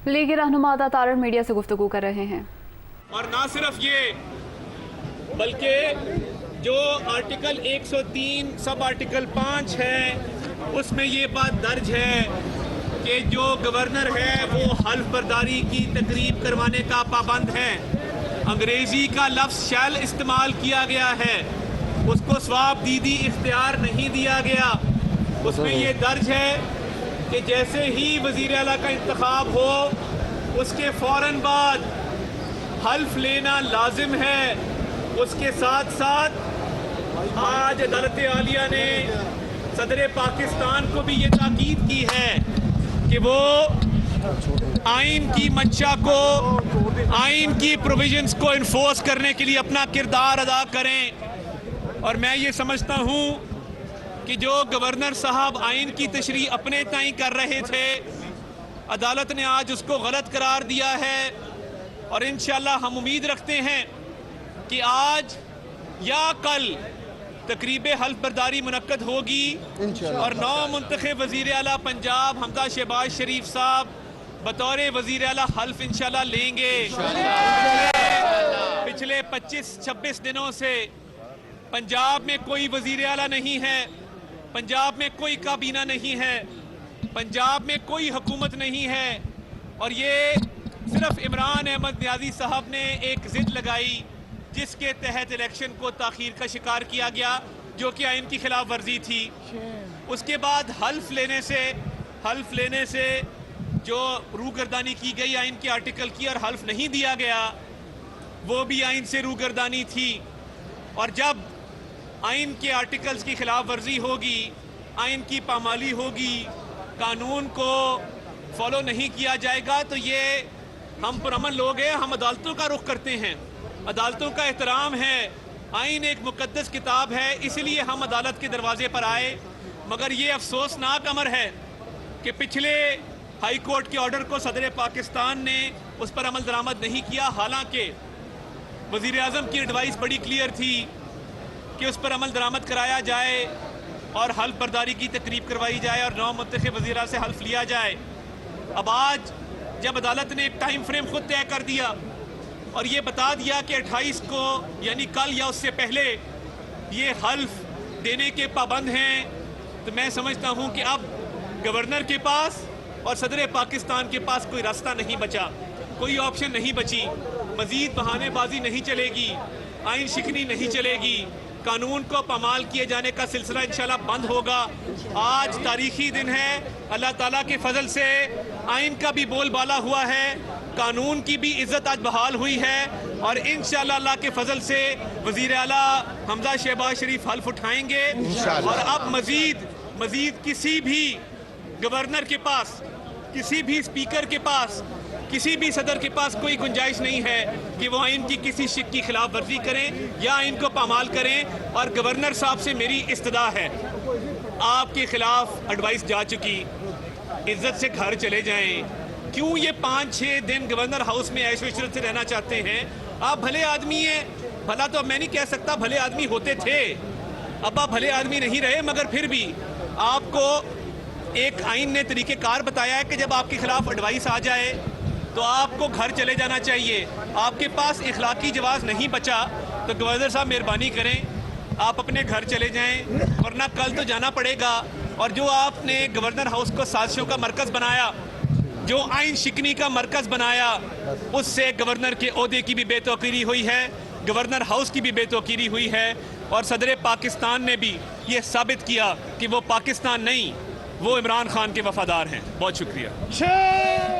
लीगी रहनुमा तारण मीडिया से गुफ्तगू कर रहे हैं। और ना सिर्फ ये बल्कि जो आर्टिकल 103 सब आर्टिकल 5 है उसमें ये बात दर्ज है कि जो गवर्नर है वो हल्फ बर्दारी की तकरीब करवाने का पाबंद है। अंग्रेजी का लफ्ज़ शैल इस्तेमाल किया गया है, उसको स्वाब दीदी इख्तियार नहीं दिया गया। उसमें ये दर्ज है कि जैसे ही वज़ीर आला का इंतखाब हो उसके फ़ौरन बाद हल्फ लेना लाजिम है। उसके साथ साथ आज अदालत आलिया ने सदर पाकिस्तान को भी ये ताकीद की है कि वो आइन की मंशा को, आइन की प्रोविजंस को इन्फोर्स करने के लिए अपना किरदार अदा करें। और मैं ये समझता हूँ कि जो गवर्नर साहब आइन की तशरीह अपने ताईं कर रहे थे, अदालत ने आज उसको गलत करार दिया है। और इंशाअल्लाह हम उम्मीद रखते हैं कि आज या कल तकरीब हल्फ बर्दारी मुनक्कद होगी और नौ मुंतखब वज़ीर आला पंजाब हमजा शहबाज शरीफ साहब बतौर वज़ीर आला हल्फ इंशाअल्लाह लेंगे। पिछले 25-26 दिनों से पंजाब में कोई वज़ीर आला नहीं है, पंजाब में कोई काबीना नहीं है, पंजाब में कोई हुकूमत नहीं है। और ये सिर्फ इमरान अहमद न्याजी साहब ने एक जिद लगाई जिसके तहत इलेक्शन को ताख़ीर का शिकार किया गया, जो कि आइन की खिलाफ वर्जी थी। उसके बाद हल्फ लेने से जो रूगर्दानी की गई आइन के आर्टिकल की और हल्फ नहीं दिया गया, वो भी आइन से रूगर्दानी थी। और जब आइन के आर्टिकल्स की खिलाफ वर्जी होगी, आइन की पामाली होगी, कानून को फॉलो नहीं किया जाएगा, तो ये हम पुरअमन लोग हैं, हम अदालतों का रुख करते हैं, अदालतों का एहतराम है। आइन एक मुकद्दस किताब है, इसलिए हम अदालत के दरवाजे पर आए। मगर ये अफसोसनाक अमर है कि पिछले हाई कोर्ट के ऑर्डर को सदर पाकिस्तान ने उस पर अमल दरामद नहीं किया। हालांकि वज़ीर आज़म की एडवाइस बड़ी क्लियर थी कि उस पर अमल दरामद कराया जाए और हल्फ बर्दारी की तकरीब करवाई जाए और नौ मुंतखब वज़ीरा से हल्फ लिया जाए। अब आज जब अदालत ने एक टाइम फ्रेम खुद तय कर दिया और ये बता दिया कि 28 को यानी कल या उससे पहले ये हल्फ देने के पाबंद हैं, तो मैं समझता हूँ कि अब गवर्नर के पास और सदर पाकिस्तान के पास कोई रास्ता नहीं बचा, कोई ऑप्शन नहीं बची। मज़ीद बहानेबाजी नहीं चलेगी, आइन शिकनी नहीं चलेगी, कानून को पामाल किए जाने का सिलसिला इंशाल्लाह बंद होगा। आज तारीखी दिन है, अल्लाह ताला के फजल से आइन का भी बोलबाला हुआ है, कानून की भी इज्जत आज बहाल हुई है और इंशाल्लाह अल्लाह के फजल से वज़ीर आला हमजा शहबाज शरीफ हल्फ उठाएंगे। और अब मज़ीद किसी भी गवर्नर के पास, किसी भी स्पीकर के पास, किसी भी सदर के पास कोई गुंजाइश नहीं है कि वो आइन की किसी शिक की खिलाफ वर्जी करें या आइन को पामाल करें। और गवर्नर साहब से मेरी इस्तदा है, आपके खिलाफ एडवाइस जा चुकी, इज्जत से घर चले जाएं। क्यों ये 5-6 दिन गवर्नर हाउस में ऐश इशरत से रहना चाहते हैं? आप भले आदमी हैं, भला तो मैं नहीं कह सकता, भले आदमी होते थे, अब आप भले आदमी नहीं रहे, मगर फिर भी आपको एक आइन ने तरीक़ेकार बताया है कि जब आपके खिलाफ एडवाइस आ जाए तो आपको घर चले जाना चाहिए। आपके पास इखलाकी जवाब नहीं बचा तो गवर्नर साहब मेहरबानी करें, आप अपने घर चले जाएं, वरना कल तो जाना पड़ेगा। और जो आपने गवर्नर हाउस को साजिशों का मरकज़ बनाया, जो आइन शिकनी का मरकज़ बनाया, उससे गवर्नर के ओहदे की भी बेतौकीरी हुई है, गवर्नर हाउस की भी बेतौकीरी हुई है। और सदर पाकिस्तान ने भी ये साबित किया कि वो पाकिस्तान नहीं, वो इमरान खान के वफादार हैं। बहुत शुक्रिया।